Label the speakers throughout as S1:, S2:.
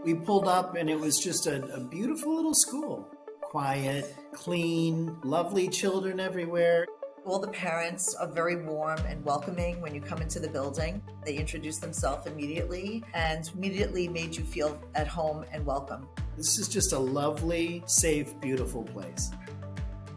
S1: We pulled up and it was just a beautiful little school. Quiet, clean, lovely children everywhere.
S2: All the parents are very warm and welcoming when you come into the building. They introduce themselves immediately and immediately made you feel at home and welcome.
S1: This is just a lovely, safe, beautiful place.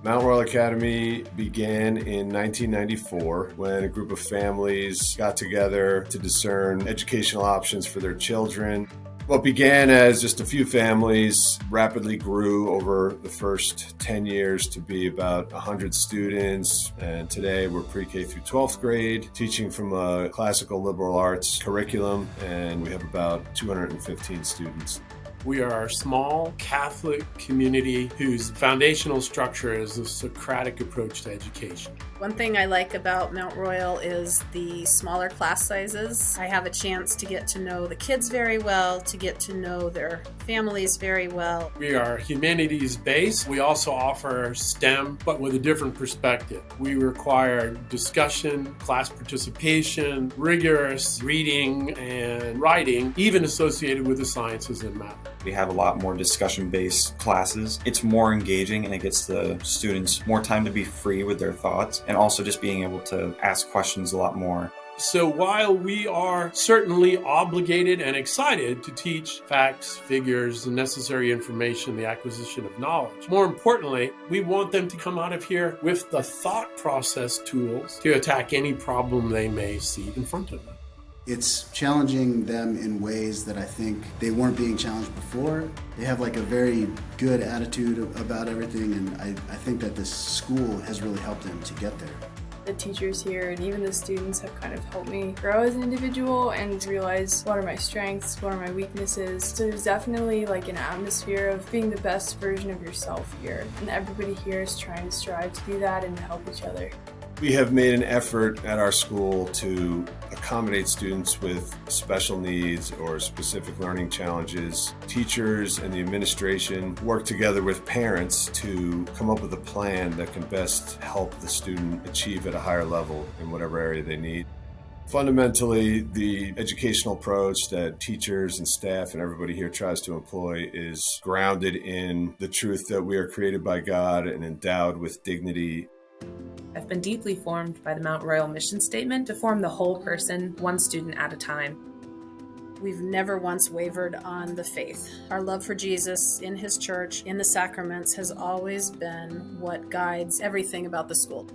S3: Mount Royal Academy began in 1994 when a group of families got together to discern educational options for their children. What began as just a few families rapidly grew over the first 10 years to be about 100 students. And today we're pre-K through 12th grade, teaching from a classical liberal arts curriculum, and we have about 215 students.
S4: We are a small Catholic community whose foundational structure is a Socratic approach to education.
S5: One thing I like about Mount Royal is the smaller class sizes. I have a chance to get to know the kids very well, to get to know their families very well.
S4: We are humanities-based. We also offer STEM, but with a different perspective. We require discussion, class participation, rigorous reading and writing, even associated with the sciences and math.
S6: We have a lot more discussion-based classes. It's more engaging and it gets the students more time to be free with their thoughts and also just being able to ask questions a lot more.
S4: So while we are certainly obligated and excited to teach facts, figures, and necessary information, the acquisition of knowledge, more importantly, we want them to come out of here with the thought process tools to attack any problem they may see in front of them.
S7: It's challenging them in ways that I think they weren't being challenged before. They have like a very good attitude about everything, and I think that this school has really helped them to get there.
S8: The teachers here and even the students have kind of helped me grow as an individual and realize what are my strengths, what are my weaknesses. So there's definitely like an atmosphere of being the best version of yourself here. And everybody here is trying to strive to do that and to help each other.
S3: We have made an effort at our school to accommodate students with special needs or specific learning challenges. Teachers and the administration work together with parents to come up with a plan that can best help the student achieve at a higher level in whatever area they need. Fundamentally, the educational approach that teachers and staff and everybody here tries to employ is grounded in the truth that we are created by God and endowed with dignity.
S9: I've been deeply formed by the Mount Royal mission statement to form the whole person, one student at a time.
S5: We've never once wavered on the faith. Our love for Jesus in his church, in the sacraments, has always been what guides everything about the school.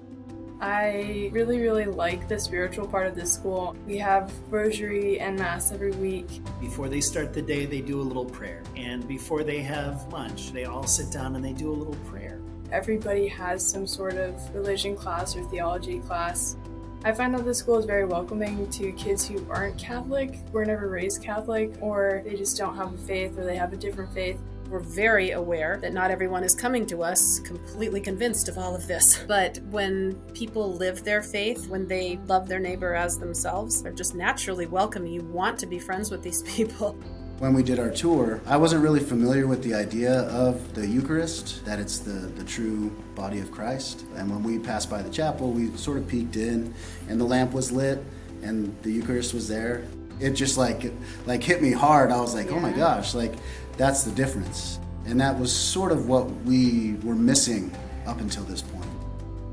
S8: I really like the spiritual part of this school. We have rosary and mass every week.
S1: Before they start the day, they do a little prayer. And before they have lunch, they all sit down and they do a little prayer.
S8: Everybody has some sort of religion class or theology class. I find that the school is very welcoming to kids who aren't Catholic, were never raised Catholic, or they just don't have a faith or they have a different faith.
S5: We're very aware that not everyone is coming to us completely convinced of all of this. But when people live their faith, when they love their neighbor as themselves, they're just naturally welcoming. You want to be friends with these people.
S7: When we did our tour, I wasn't really familiar with the idea of the Eucharist, that it's the true body of Christ. And when we passed by the chapel, we sort of peeked in, and the lamp was lit, and the Eucharist was there. It just like hit me hard. I was like, oh my gosh, like that's the difference. And that was sort of what we were missing up until this point.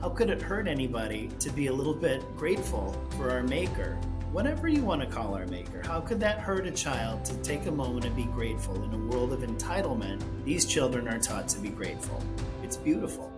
S1: How could it hurt anybody to be a little bit grateful for our Maker? Whatever you want to call our Maker, how could that hurt a child to take a moment and be grateful? In a world of entitlement, these children are taught to be grateful. It's beautiful.